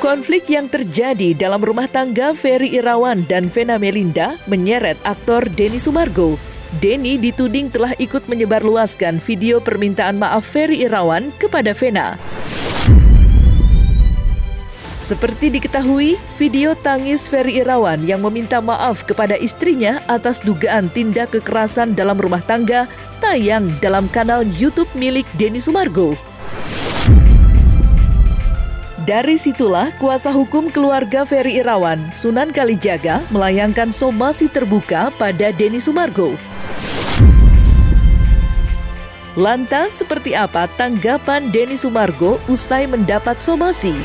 Konflik yang terjadi dalam rumah tangga Ferry Irawan dan Vena Melinda menyeret aktor Denny Sumargo. Denny dituding telah ikut menyebarluaskan video permintaan maaf Ferry Irawan kepada Vena. Seperti diketahui, video tangis Ferry Irawan yang meminta maaf kepada istrinya atas dugaan tindak kekerasan dalam rumah tangga tayang dalam kanal YouTube milik Denny Sumargo. Dari situlah kuasa hukum keluarga Ferry Irawan, Sunan Kalijaga, melayangkan somasi terbuka pada Denny Sumargo. Lantas seperti apa tanggapan Denny Sumargo usai mendapat somasi?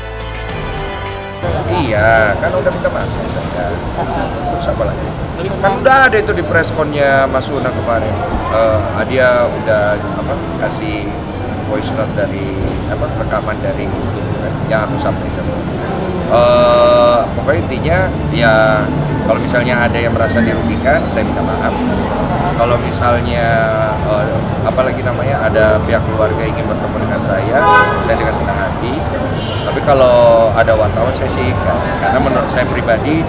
Iya, kan udah minta maaf saya. Terus apa lagi? Kan udah ada itu di pressconnya Mas Sunan kemarin. Dia udah kasih voice note dari rekaman dari itu kan, yang aku sampaikan. Pokoknya intinya ya kalau misalnya ada yang merasa dirugikan, saya minta maaf. Kalau misalnya ada pihak keluarga ingin bertemu dengan saya dengan senang hati. Tapi kalau ada wartawan saya sih karena menurut saya pribadi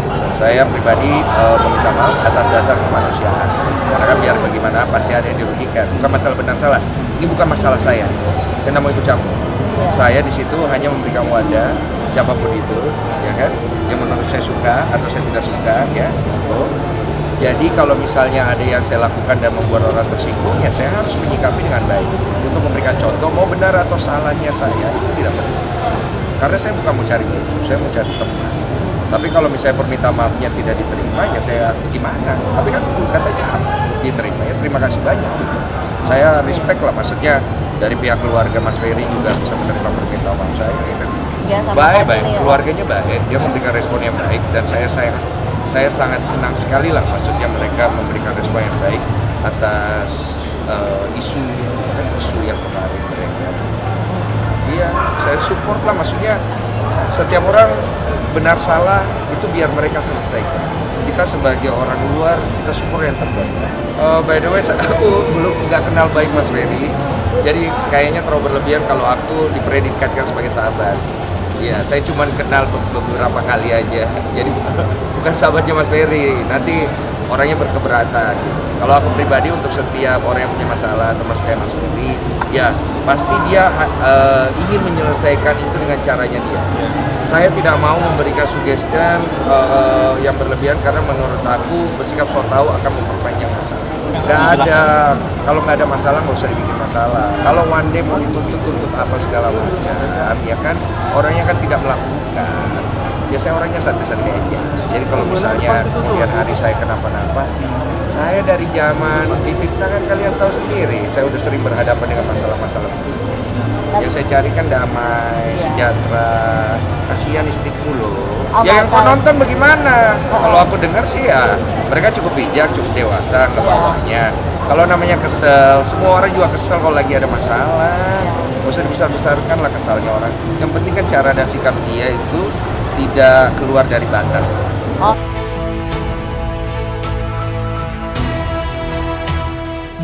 meminta maaf atas dasar kemanusiaan. Karena kan biar bagaimana pasti ada yang dirugikan. Bukan masalah benar salah. Ini bukan masalah saya. Saya tidak mau ikut campur. Saya di situ hanya memberikan wadah siapapun itu, ya kan, yang menurut saya suka atau saya tidak suka, ya. Jadi kalau misalnya ada yang saya lakukan dan membuat orang tersinggung, ya saya harus menyikapi dengan baik untuk memberikan contoh. Mau benar atau salahnya saya itu tidak penting. Karena saya bukan mau cari musuh, saya mau cari teman. Tapi kalau misalnya permintaan maafnya tidak diterima, ya saya gimana? Tapi kan katanya diterima, ya terima kasih banyak gitu. Saya respect lah, maksudnya dari pihak keluarga Mas Ferry juga bisa menerima permintaan maaf saya, ya kan? Ya, baik, keluarganya baik, dia memberikan respon yang baik dan saya sangat senang sekali lah, maksudnya mereka memberikan respon yang baik atas isu yang kemarin mereka. Iya, saya support lah, maksudnya setiap orang benar salah itu biar mereka selesaikan. Kita sebagai orang luar, kita support yang terbaik. By the way, aku belum nggak kenal baik Mas Ferry, jadi kayaknya terlalu berlebihan kalau aku dipredikatkan sebagai sahabat. Iya, saya cuma kenal beberapa kali aja, jadi bukan sahabatnya Mas Ferry. Nanti orangnya berkeberatan. Kalau aku pribadi untuk setiap orang yang punya masalah, termasuk kayak Mas Ferry, ya pasti dia ingin menyelesaikan itu dengan caranya dia. Saya tidak mau memberikan sugesti yang berlebihan karena menurut aku bersikap so tahu akan memperpanjang masalah. Kalau nggak ada masalah nggak usah dibikin masalah. Kalau one day mau dituntut apa segala macam, ya kan orangnya kan tidak melakukan. Ya saya orangnya santai-santai aja. Jadi kalau misalnya kemudian hari saya kenapa-napa, saya dari zaman difitnah kan kalian tahu sendiri, saya udah sering berhadapan dengan masalah-masalah begini. Yang saya cari kan damai, sejahtera, kasihan istriku loh. Ya yang penonton bagaimana? Kalau aku dengar sih ya, mereka cukup bijak, cukup dewasa ngebawanya. Kalau namanya kesel, semua orang juga kesel kalau lagi ada masalah. Nggak usah dibesar-besarkan lah kesalnya orang. Yang penting kan cara dan sikap dia itu tidak keluar dari batas.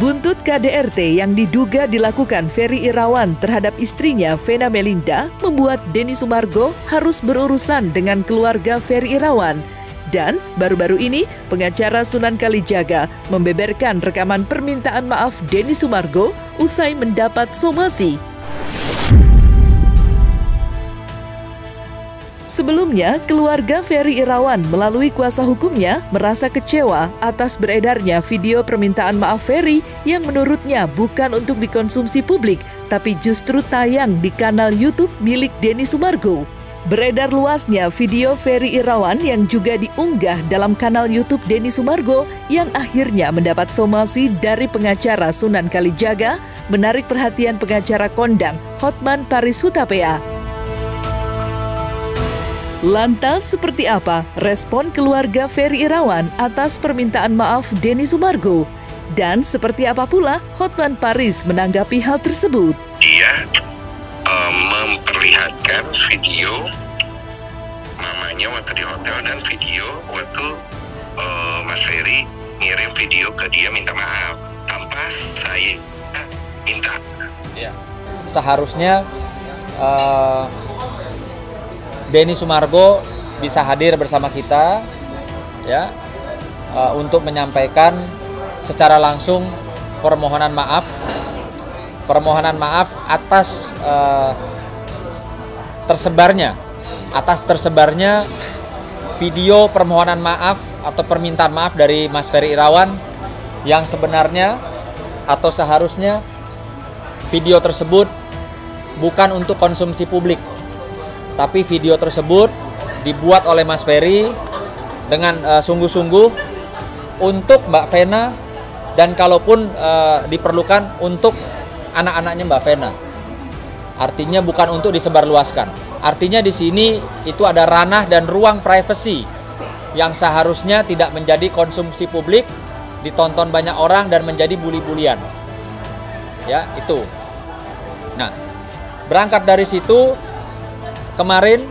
Buntut KDRT yang diduga dilakukan Ferry Irawan terhadap istrinya Vena Melinda membuat Denny Sumargo harus berurusan dengan keluarga Ferry Irawan. Dan baru-baru ini pengacara Sunan Kalijaga membeberkan rekaman permintaan maaf Denny Sumargo usai mendapat somasi. Sebelumnya, keluarga Ferry Irawan melalui kuasa hukumnya merasa kecewa atas beredarnya video permintaan maaf Ferry yang menurutnya bukan untuk dikonsumsi publik, tapi justru tayang di kanal YouTube milik Denny Sumargo. Beredar luasnya video Ferry Irawan yang juga diunggah dalam kanal YouTube Denny Sumargo yang akhirnya mendapat somasi dari pengacara Sunan Kalijaga, menarik perhatian pengacara kondang Hotman Paris Hutapea. Lantas seperti apa respon keluarga Ferry Irawan atas permintaan maaf Denny Sumargo? Dan seperti apa pula Hotman Paris menanggapi hal tersebut? Dia memperlihatkan video mamanya waktu di hotel dan video waktu Mas Ferry ngirim video ke dia minta maaf tanpa saya minta. Ya. Seharusnya Denny Sumargo bisa hadir bersama kita ya untuk menyampaikan secara langsung permohonan maaf atas tersebarnya video permohonan maaf atau permintaan maaf dari Mas Ferry Irawan yang sebenarnya atau seharusnya video tersebut bukan untuk konsumsi publik, tapi video tersebut dibuat oleh Mas Ferry dengan sungguh-sungguh untuk Mbak Vena dan kalaupun diperlukan untuk anak-anaknya Mbak Vena. Artinya bukan untuk disebarluaskan. Artinya di sini itu ada ranah dan ruang privasi yang seharusnya tidak menjadi konsumsi publik, ditonton banyak orang dan menjadi bully-bulian. Ya, itu. Nah, berangkat dari situ kemarin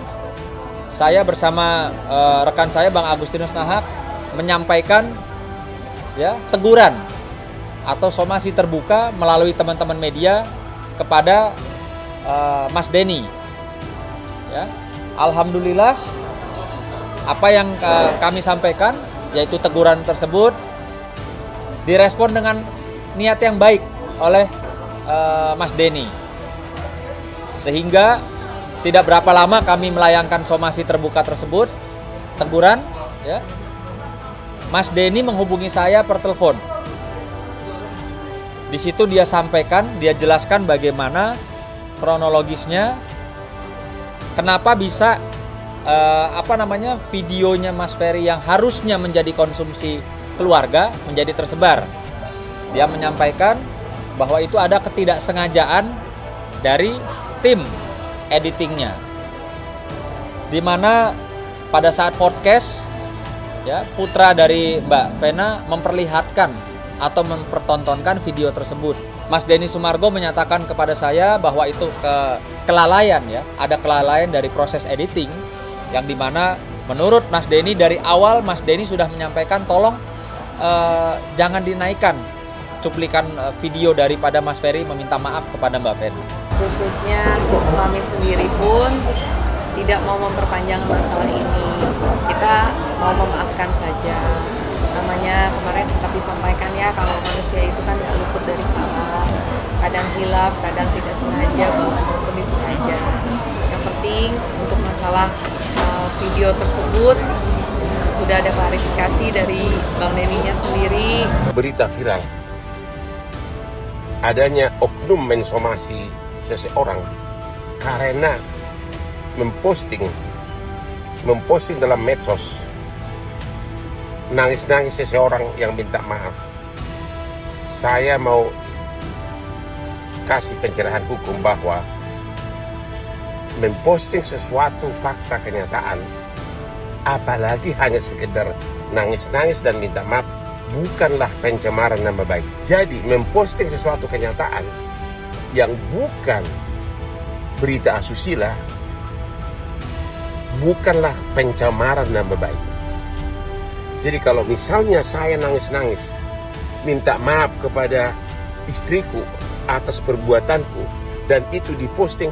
saya bersama rekan saya Bang Agustinus Nahak menyampaikan ya teguran atau somasi terbuka melalui teman-teman media kepada Mas Denny. Ya, alhamdulillah apa yang kami sampaikan yaitu teguran tersebut direspon dengan niat yang baik oleh Mas Denny, sehingga tidak berapa lama kami melayangkan somasi terbuka tersebut, teguran, ya. Mas Denny menghubungi saya per telepon. Di situ dia sampaikan, dia jelaskan bagaimana kronologisnya, kenapa bisa videonya Mas Ferry yang harusnya menjadi konsumsi keluarga menjadi tersebar. Dia menyampaikan bahwa itu ada ketidaksengajaan dari tim editingnya, di mana pada saat podcast ya putra dari Mbak Vena memperlihatkan atau mempertontonkan video tersebut. Mas Denny Sumargo menyatakan kepada saya bahwa itu kelalaian ya, ada kelalaian dari proses editing yang dimana menurut Mas Denny dari awal Mas Denny sudah menyampaikan tolong jangan dinaikkan cuplikan video daripada Mas Ferry meminta maaf kepada Mbak Vena. Khususnya kami sendiri pun tidak mau memperpanjang masalah ini. Kita mau memaafkan saja. Namanya kemarin sempat disampaikan ya, kalau manusia itu kan nggak luput dari salah. Kadang hilaf, kadang tidak sengaja, maupun disengaja. Yang penting untuk masalah video tersebut sudah ada klarifikasi dari Bang Denny-nya sendiri. Berita viral adanya oknum mensomasi seseorang karena memposting dalam medsos nangis-nangis seseorang yang minta maaf. Saya mau kasih pencerahan hukum bahwa memposting sesuatu fakta kenyataan, apalagi hanya sekedar nangis-nangis dan minta maaf, bukanlah pencemaran nama baik. Jadi memposting sesuatu kenyataan yang bukan berita asusila bukanlah pencemaran nama baik. Jadi kalau misalnya saya nangis-nangis minta maaf kepada istriku atas perbuatanku dan itu diposting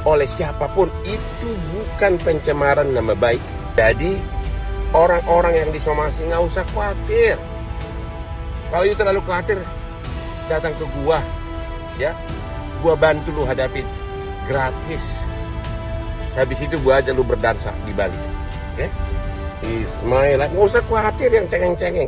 oleh siapapun, itu bukan pencemaran nama baik. Jadi orang-orang yang disomasi nggak usah khawatir. Kalau itu terlalu khawatir, datang ke gua, ya, gua bantu lu hadapin gratis. Habis itu gua aja lu berdansa di Bali, oke? Ismail, nggak usah khawatir yang cengeng-cengeng.